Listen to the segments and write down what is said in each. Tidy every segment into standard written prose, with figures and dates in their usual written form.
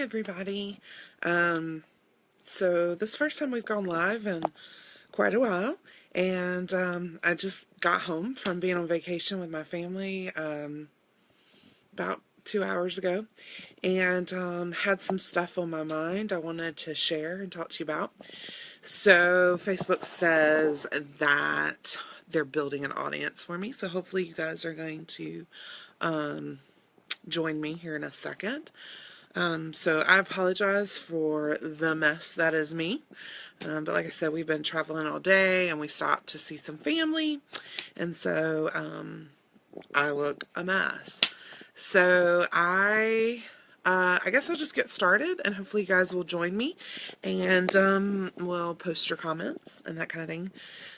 everybody. So this is the first time we've gone live in quite a while, and I just got home from being on vacation with my family about 2 hours ago, and had some stuff on my mind I wanted to share and talk to you about. So Facebook says that they're building an audience for me, so hopefully you guys are going to join me here in a second. So I apologize for the mess that is me. But like I said, we've been traveling all day and we stopped to see some family. And so I look a mess. So I guess I'll just get started and hopefully you guys will join me and we'll post your comments and that kind of thing.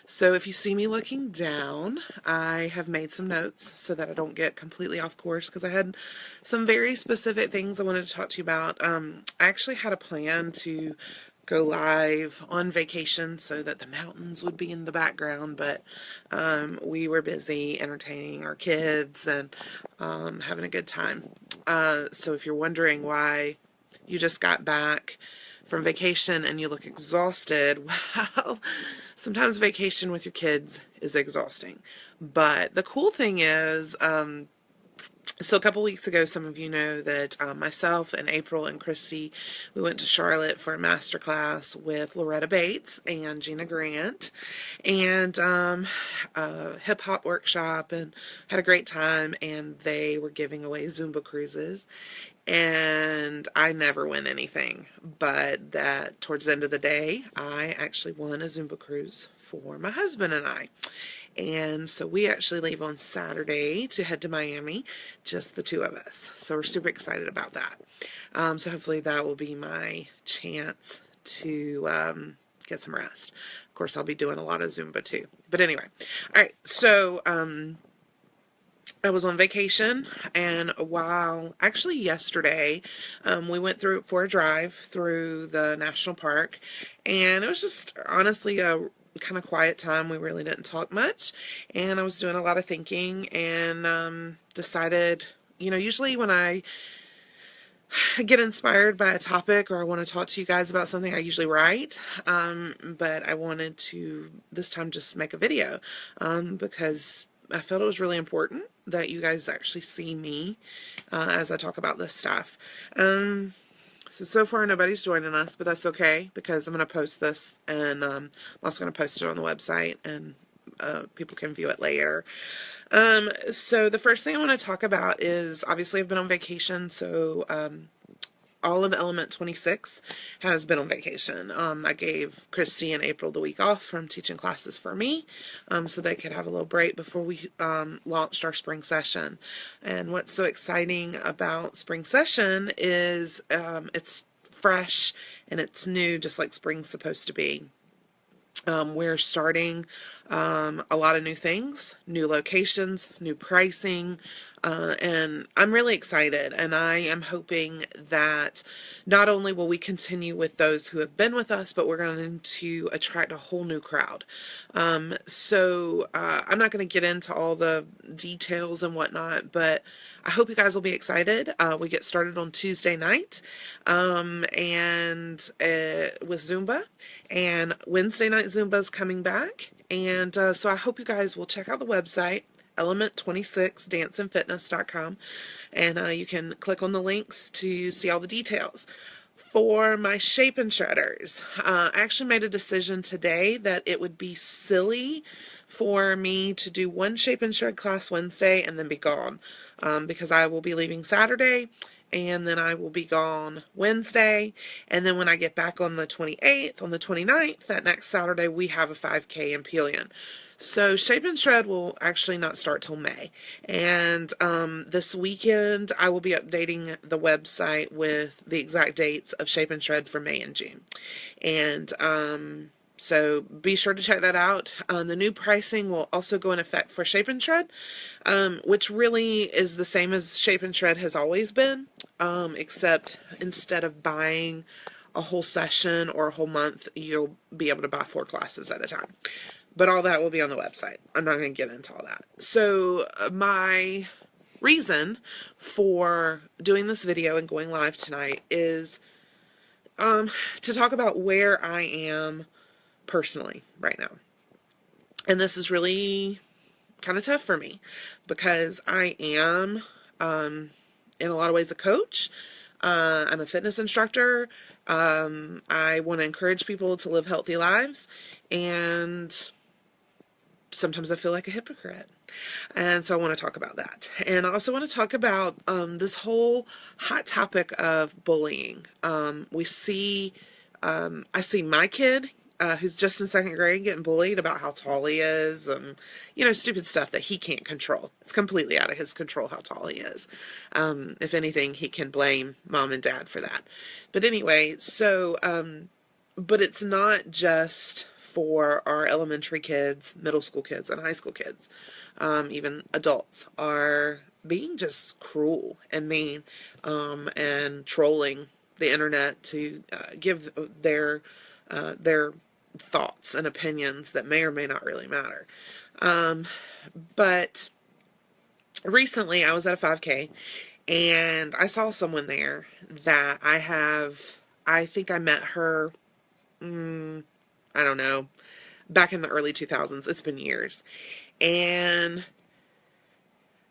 So if you see me looking down, I have made some notes so that I don't get completely off course because I had some very specific things I wanted to talk to you about. I actually had a plan to go live on vacation so that the mountains would be in the background, but we were busy entertaining our kids and having a good time. So if you're wondering why you just got back from vacation and you look exhausted, well, sometimes vacation with your kids is exhausting. But the cool thing is, so a couple weeks ago, some of you know that myself and April and Christy, we went to Charlotte for a master class with Loretta Bates and Gina Grant, and a hip hop workshop, and had a great time. And they were giving away Zumba cruises, and I never win anything. But that towards the end of the day, I actually won a Zumba cruise for my husband and I. And so we actually leave on Saturday to head to Miami, just the two of us. So we're super excited about that. So hopefully that will be my chance to get some rest. Of course, I'll be doing a lot of Zumba too. But anyway, all right. So I was on vacation, and actually yesterday, we went through for a drive through the national park, and it was just honestly a kind of quiet time. We really didn't talk much, and I was doing a lot of thinking and decided, usually when I get inspired by a topic or I want to talk to you guys about something, I usually write, but I wanted to this time just make a video because I felt it was really important that you guys actually see me as I talk about this stuff. So far nobody's joining us, but that's okay because I'm going to post this, and I'm also going to post it on the website, and people can view it later. So the first thing I want to talk about is, obviously I've been on vacation, so all of Element 26 has been on vacation. I gave Christy and April the week off from teaching classes for me, so they could have a little break before we launched our spring session. And what's so exciting about spring session is it's fresh and it's new, just like spring's supposed to be. We're starting a lot of new things, new locations, new pricing, and I'm really excited, and I am hoping that not only will we continue with those who have been with us, but we're going to attract a whole new crowd. So I'm not going to get into all the details and whatnot, but I hope you guys will be excited. We get started on Tuesday night and with Zumba, and Wednesday night Zumba is coming back, and so I hope you guys will check out the website, element26danceandfitness.com, and you can click on the links to see all the details. For my shape and shredders, I actually made a decision today that it would be silly for me to do one shape and shred class Wednesday and then be gone, because I will be leaving Saturday, and then I will be gone Wednesday, and then when I get back on the 28th, on the 29th, that next Saturday, we have a 5K in Pelion. So Shape and Shred will actually not start till May, and this weekend I will be updating the website with the exact dates of Shape and Shred for May and June, and so be sure to check that out. The new pricing will also go in effect for Shape and Shred, which really is the same as Shape and Shred has always been, except instead of buying a whole session or a whole month, you'll be able to buy 4 classes at a time. But all that will be on the website. I'm not going to get into all that. So my reason for doing this video and going live tonight is to talk about where I am personally right now. And this is really kind of tough for me because I am, in a lot of ways, a coach. I'm a fitness instructor. I want to encourage people to live healthy lives, and sometimes I feel like a hypocrite. And so I want to talk about that. And I also want to talk about this whole hot topic of bullying. I see my kid, who's just in second grade, getting bullied about how tall he is, and stupid stuff that he can't control. It's completely out of his control how tall he is. If anything, he can blame mom and dad for that. But anyway, so but it's not just for our elementary kids, middle school kids, and high school kids. Even adults are being just cruel and mean, and trolling the internet to give their thoughts and opinions that may or may not really matter. But recently I was at a 5K and I saw someone there that I think I met her, I don't know, back in the early 2000s. It's been years. And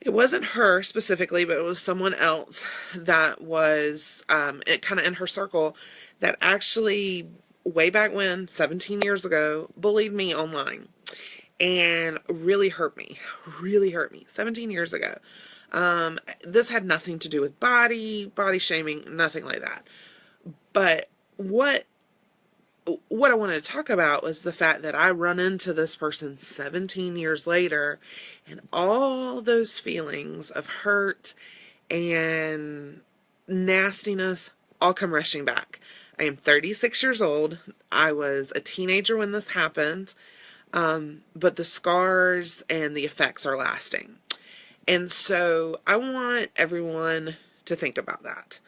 it wasn't her specifically, but it was someone else that was it kind of in her circle that actually way back when, 17 years ago, bullied me online and really hurt me. 17 years ago. This had nothing to do with body shaming, nothing like that. But what I wanted to talk about was the fact that I run into this person 17 years later, and all those feelings of hurt and nastiness all come rushing back. I am 36 years old. I was a teenager when this happened, but the scars and the effects are lasting. And so I want everyone to think about that.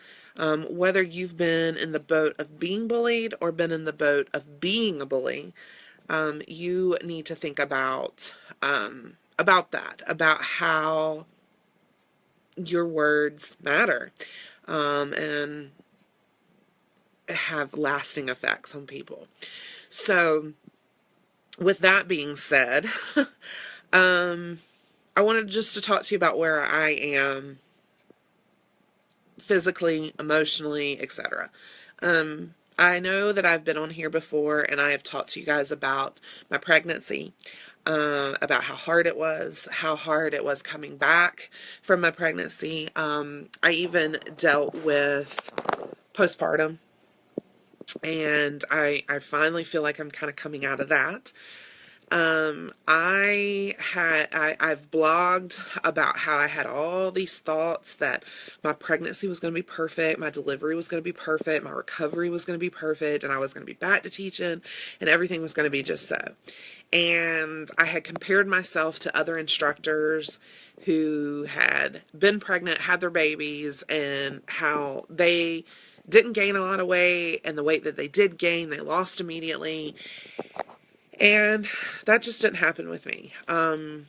Whether you've been in the boat of being bullied or been in the boat of being a bully, you need to think about that, about how your words matter, and have lasting effects on people. So, with that being said, I wanted just to talk to you about where I am physically, emotionally, etc. I know that I've been on here before and I have talked to you guys about my pregnancy, about how hard it was coming back from my pregnancy. I even dealt with postpartum, and I finally feel like I'm kind of coming out of that. I've blogged about how I had all these thoughts that my pregnancy was going to be perfect, my delivery was going to be perfect, my recovery was going to be perfect, and I was going to be back to teaching, and everything was going to be just so. And I had compared myself to other instructors who had been pregnant, had their babies, and how they didn't gain a lot of weight, and the weight that they did gain, they lost immediately. And that just didn't happen with me. I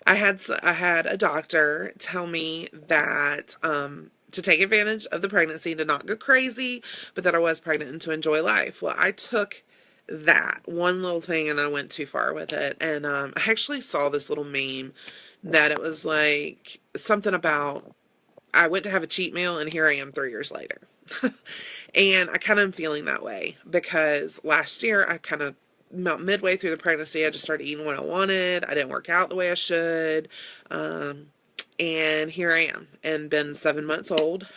had a doctor tell me that to take advantage of the pregnancy, to not go crazy, but that I was pregnant and to enjoy life. Well, I took that one little thing and I went too far with it. And I actually saw this little meme that it was like something about I went to have a cheat meal and here I am 3 years later. And I kind of am feeling that way because last year I kind of, about midway through the pregnancy, I just started eating what I wanted. I didn't work out the way I should. And here I am, and been 7 months old.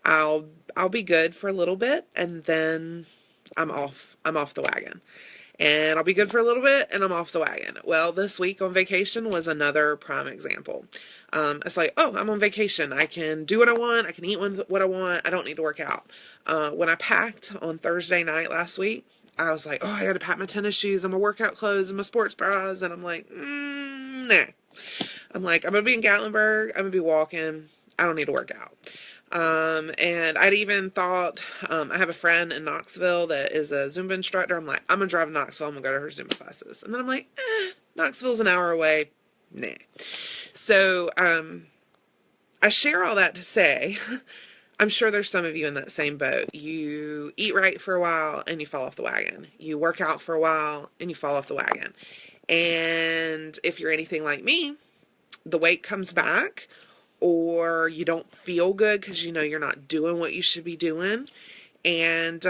I'll be good for a little bit, and then I'm off the wagon. And I'll be good for a little bit, and I'm off the wagon. Well, this week on vacation was another prime example. It's like, oh, I'm on vacation. I can do what I want. I can eat what I want. I don't need to work out. When I packed on Thursday night last week, I was like, oh, I got to pack my tennis shoes and my workout clothes and my sports bras. And I'm like, nah. I'm like, I'm going to be in Gatlinburg. I'm going to be walking. I don't need to work out. And I'd even thought, I have a friend in Knoxville that is a Zumba instructor. I'm like, I'm going to drive to Knoxville. I'm going to go to her Zumba classes. And then I'm like, Knoxville's an hour away. Nah. So, I share all that to say, I'm sure there's some of you in that same boat. You eat right for a while and you fall off the wagon. You work out for a while and you fall off the wagon. And if you're anything like me, the weight comes back, or you don't feel good because you know you're not doing what you should be doing. And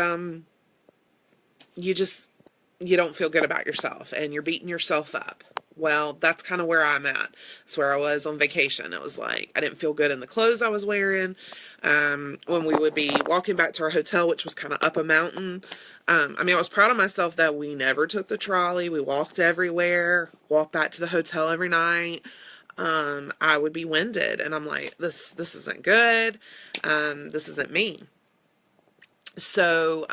you don't feel good about yourself and you're beating yourself up. Well, that's kind of where I'm at. That's where I was on vacation. It was like I didn't feel good in the clothes I was wearing. When we would be walking back to our hotel, which was kind of up a mountain. I was proud of myself that we never took the trolley. We walked everywhere, walked back to the hotel every night. I would be winded, and I'm like, this isn't good. This isn't me. So,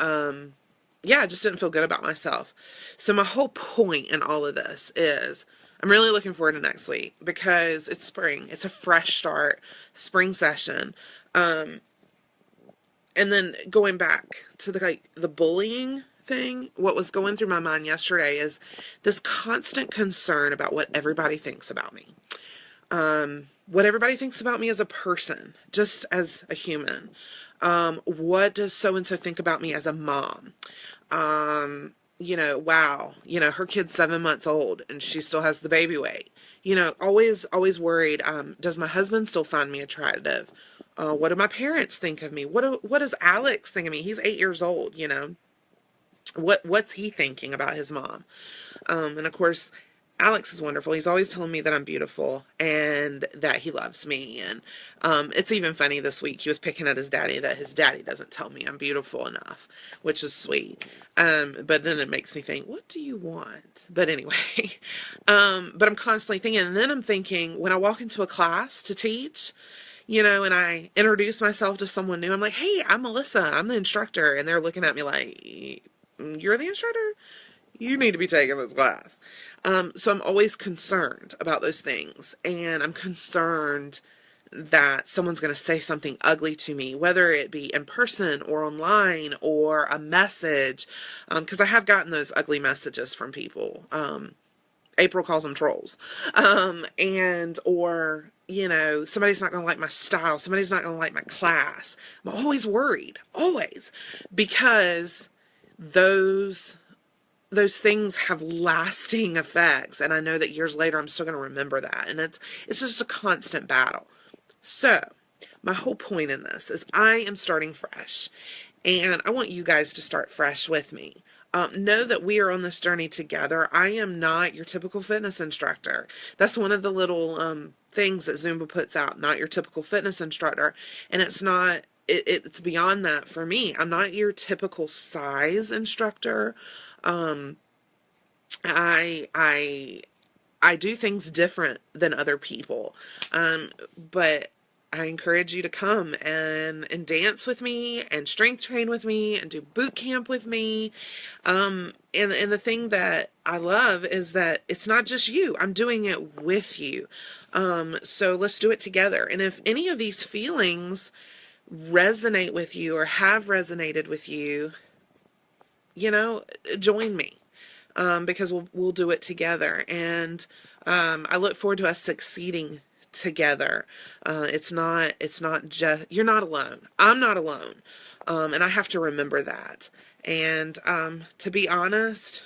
yeah, I just didn't feel good about myself. So my whole point in all of this is I'm really looking forward to next week because it's spring. It's a fresh start, spring session. And then going back to the bullying thing, what was going through my mind yesterday is this constant concern about what everybody thinks about me. What everybody thinks about me as a person, just as a human. What does so-and-so think about me as a mom? Wow, her kid's 7 months old and she still has the baby weight. Always worried. Does my husband still find me attractive? What do my parents think of me? What does Alex think of me? He's 8 years old, What's he thinking about his mom? And of course, Alex is wonderful. He's always telling me that I'm beautiful and that he loves me. And it's even funny this week. He was picking at his daddy that his daddy doesn't tell me I'm beautiful enough, which is sweet. But then it makes me think, what do you want? But anyway, but I'm constantly thinking, and then I'm thinking when I walk into a class to teach, and I introduce myself to someone new, I'm like, hey, I'm Melissa. I'm the instructor. And they're looking at me like, you're the instructor? You need to be taking this class. So I'm always concerned about those things, and I'm concerned that someone's going to say something ugly to me, whether it be in person or online or a message, because I have gotten those ugly messages from people. April calls them trolls. Or somebody's not going to like my style. Somebody's not going to like my class. I'm always worried, always, because those things have lasting effects, and I know that years later I'm still going to remember that, and it's just a constant battle. So my whole point in this is I am starting fresh, and I want you guys to start fresh with me. Know that we are on this journey together. I am not your typical fitness instructor. That's one of the little things that Zumba puts out, not your typical fitness instructor, and it's not. It's beyond that for me. I'm not your typical size instructor. I do things different than other people. But I encourage you to come and dance with me and strength train with me and do boot camp with me. And the thing that I love is that it's not just you. I'm doing it with you. So let's do it together. And if any of these feelings resonate with you or have resonated with you, join me, because we'll do it together. And I look forward to us succeeding together. It's not just, you're not alone. I'm not alone. And I have to remember that. And to be honest,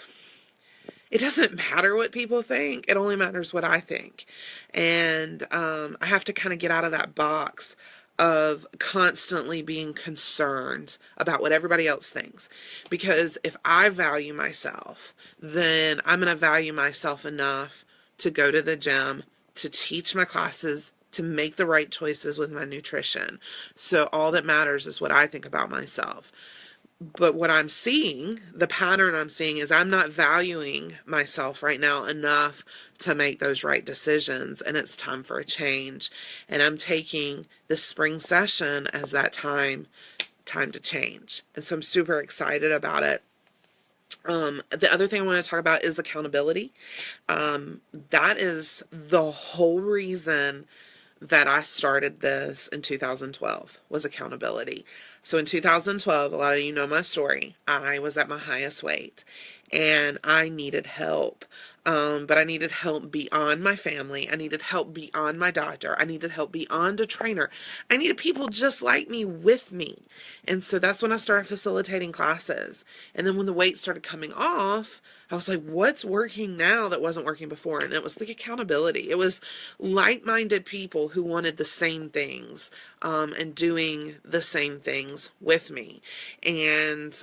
it doesn't matter what people think. It only matters what I think. And I have to kind of get out of that box of constantly being concerned about what everybody else thinks. Because if I value myself, then I'm going to value myself enough to go to the gym, to teach my classes, to make the right choices with my nutrition. So all that matters is what I think about myself. But what I'm seeing, the pattern I'm seeing, is I'm not valuing myself right now enough to make those right decisions, and it's time for a change. And I'm taking the spring session as that time to change. And so I'm super excited about it. The other thing I want to talk about is accountability. That is the whole reason that I started this in 2012, was accountability. So in 2012, a lot of you know my story. I was at my highest weight, and I needed help. But I needed help beyond my family. I needed help beyond my doctor. I needed help beyond a trainer. I needed people just like me with me. And so that's when I started facilitating classes. And then when the weight started coming off, I was like, what's working now that wasn't working before? And it was the accountability. It was like-minded people who wanted the same things, and doing the same things with me. And,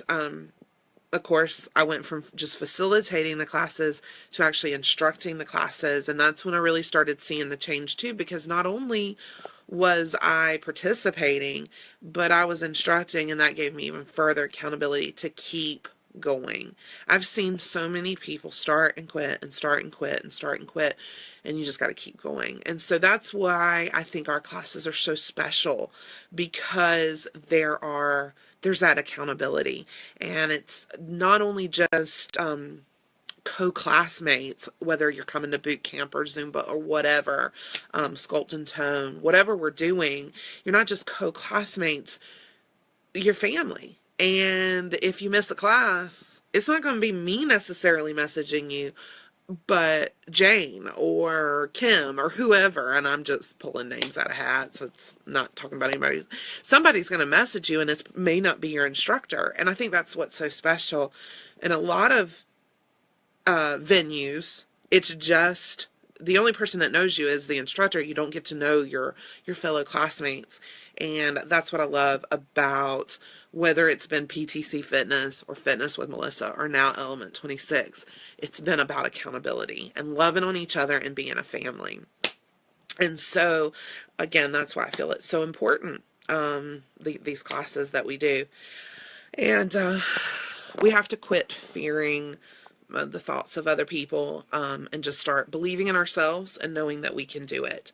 of course, I went from just facilitating the classes to actually instructing the classes. And that's when I really started seeing the change too, because not only was I participating, but I was instructing, and that gave me even further accountability to keep going. I've seen so many people start and quit and start and quit and start and quit, and you just got to keep going. And so that's why I think our classes are so special, because there's that accountability, and it's not only just co-classmates, whether you're coming to boot camp or Zumba or whatever, Sculpt and Tone, whatever we're doing, you're not just co-classmates, you're family. And if you miss a class, it's not going to be me necessarily messaging you, but Jane or Kim or whoever, and I'm just pulling names out of hats, so it's not talking about anybody. Somebody's going to message you, and it may not be your instructor. And I think that's what's so special. In a lot of venues, it's just the only person that knows you is the instructor. You don't get to know your fellow classmates. And that's what I love about whether it's been PTC Fitness or Fitness with Melissa or now Element 26. It's been about accountability and loving on each other and being a family. And so, again, that's why I feel it's so important, these classes that we do. And we have to quit fearing the thoughts of other people, and just start believing in ourselves and knowing that we can do it.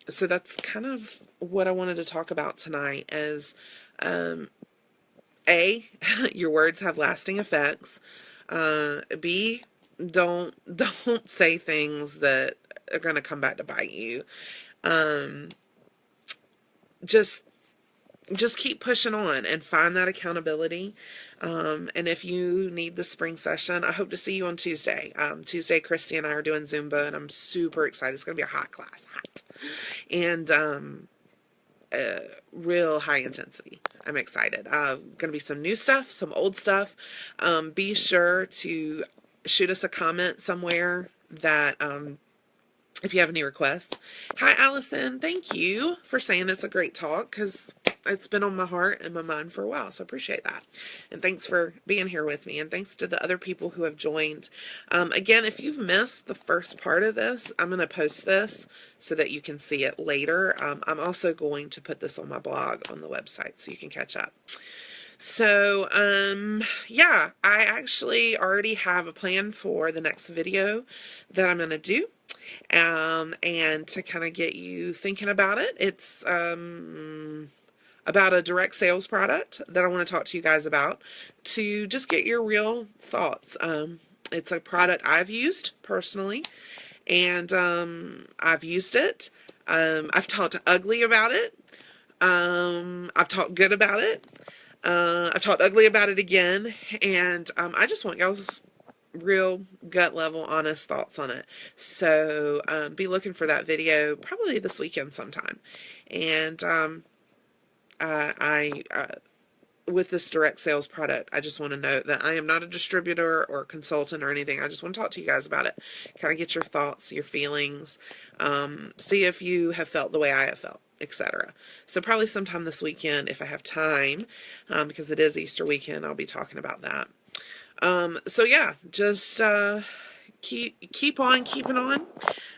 So that's kind of what I wanted to talk about tonight is, A, your words have lasting effects. B, don't say things that are going to come back to bite you. Just keep pushing on and find that accountability. And if you need the spring session, I hope to see you on Tuesday. Tuesday, Christy and I are doing Zumba, and I'm super excited. It's going to be a hot class, and real high intensity. I'm excited. Going to be some new stuff, some old stuff. Be sure to shoot us a comment somewhere that if you have any requests. Hi, Allison. Thank you for saying it's a great talk, because it's been on my heart and my mind for a while, so I appreciate that. And thanks for being here with me, and thanks to the other people who have joined. Again, if you've missed the first part of this, I'm going to post this so that you can see it later. I'm also going to put this on my blog on the website so you can catch up. So, yeah, I actually already have a plan for the next video that I'm going to do. And to kind of get you thinking about it, it's about a direct sales product that I want to talk to you guys about to just get your real thoughts. It's a product I've used personally, and I've used it. I've talked ugly about it. I've talked good about it. I've talked ugly about it again, and I just want y'all's real gut level honest thoughts on it. So be looking for that video probably this weekend sometime. And with this direct sales product, I just want to note that I am not a distributor or consultant or anything. I just want to talk to you guys about it, kind of get your thoughts, your feelings, see if you have felt the way I have felt, etc. So probably sometime this weekend, if I have time, because it is Easter weekend, I'll be talking about that. So yeah, just keep on keeping on.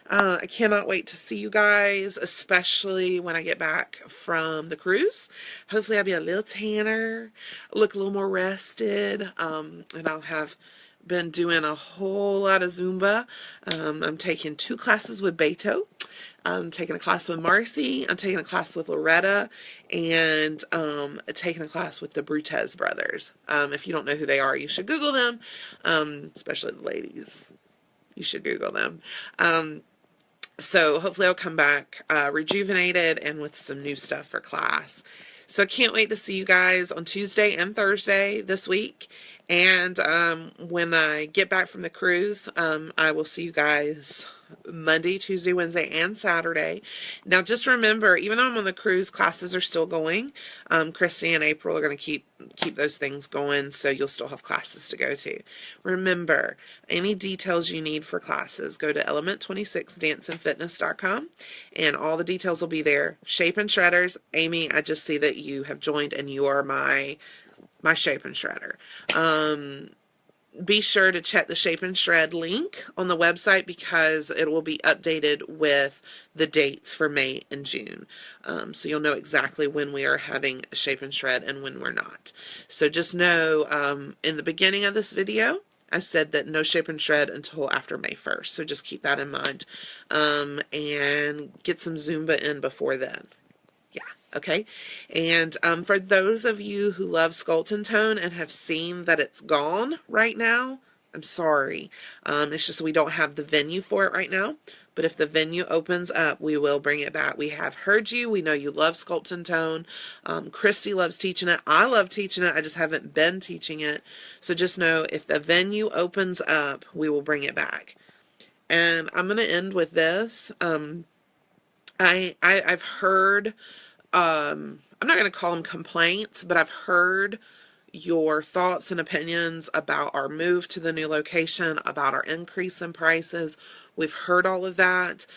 I cannot wait to see you guys, especially when I get back from the cruise. Hopefully I'll be a little tanner, look a little more rested, and I'll have been doing a whole lot of Zumba. I'm taking 2 classes with Beto. I'm taking a class with Marcy. I'm taking a class with Loretta, and taking a class with the Brutez brothers. If you don't know who they are, you should Google them, especially the ladies. You should Google them. So hopefully I'll come back rejuvenated and with some new stuff for class. So I can't wait to see you guys on Tuesday and Thursday this week. And when I get back from the cruise, I will see you guys Monday, Tuesday, Wednesday, and Saturday. Now, just remember, even though I'm on the cruise, classes are still going. Christy and April are going to keep those things going, so you'll still have classes to go to. Remember, any details you need for classes, go to element26danceandfitness.com, and all the details will be there. Shape and Shredders, Amy, I just see that you have joined, and you are my Shape and Shredder. Be sure to check the Shape and Shred link on the website because it will be updated with the dates for May and June. So you'll know exactly when we are having a Shape and Shred and when we're not. So just know in the beginning of this video, I said that no Shape and Shred until after May 1st. So just keep that in mind and get some Zumba in before then. Okay, and for those of you who love Sculpt and Tone and have seen that it's gone right now, I'm sorry. It's just we don't have the venue for it right now. But if the venue opens up, we will bring it back. We have heard you. We know you love Sculpt and Tone. Christy loves teaching it. I love teaching it. I just haven't been teaching it. So just know if the venue opens up, we will bring it back. And I'm going to end with this. I've heard... I'm not going to call them complaints, but I've heard your thoughts and opinions about our move to the new location, about our increase in prices. We've heard all of that.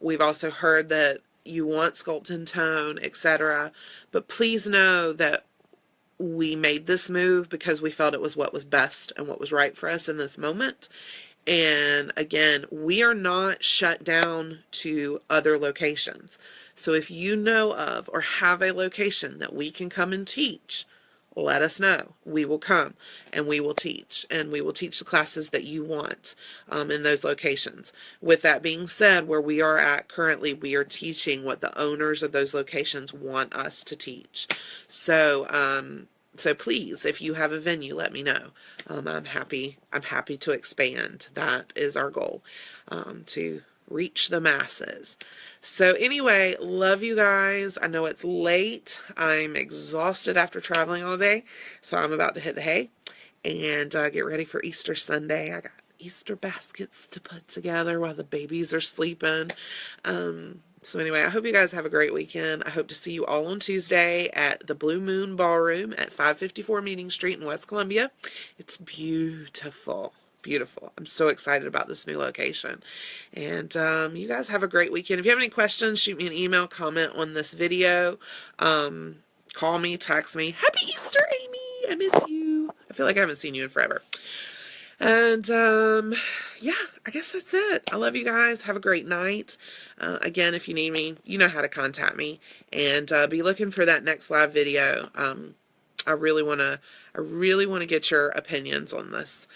We've also heard that you want Sculpt and Tone, etc. But please know that we made this move because we felt it was what was best and what was right for us in this moment. And again, we are not shut down to other locations. So if you know of or have a location that we can come and teach, let us know. We will come and we will teach. And we will teach the classes that you want in those locations. With that being said, where we are at currently, we are teaching what the owners of those locations want us to teach. So, so please, if you have a venue, let me know. I'm happy to expand. That is our goal, to reach the masses. So anyway, love you guys. I know it's late. I'm exhausted after traveling all day, so I'm about to hit the hay and get ready for Easter Sunday. I got Easter baskets to put together while the babies are sleeping. So anyway, I hope you guys have a great weekend. I hope to see you all on Tuesday at the Blue Moon Ballroom at 554 Meeting Street in West Columbia. It's beautiful. Beautiful. I'm so excited about this new location. And you guys have a great weekend. If you have any questions, shoot me an email, comment on this video. Call me, text me. Happy Easter, Amy! I miss you. I feel like I haven't seen you in forever. And yeah, I guess that's it. I love you guys. Have a great night. Again, if you need me, you know how to contact me. And be looking for that next live video. I really want to get your opinions on this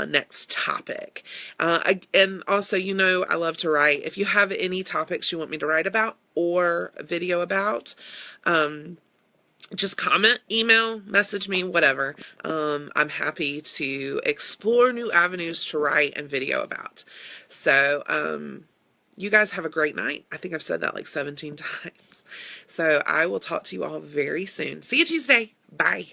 next topic. And also, you know, I love to write. If you have any topics you want me to write about or video about, just comment, email, message me, whatever. I'm happy to explore new avenues to write and video about. So, you guys have a great night. I think I've said that like 17 times. So I will talk to you all very soon. See you Tuesday. Bye.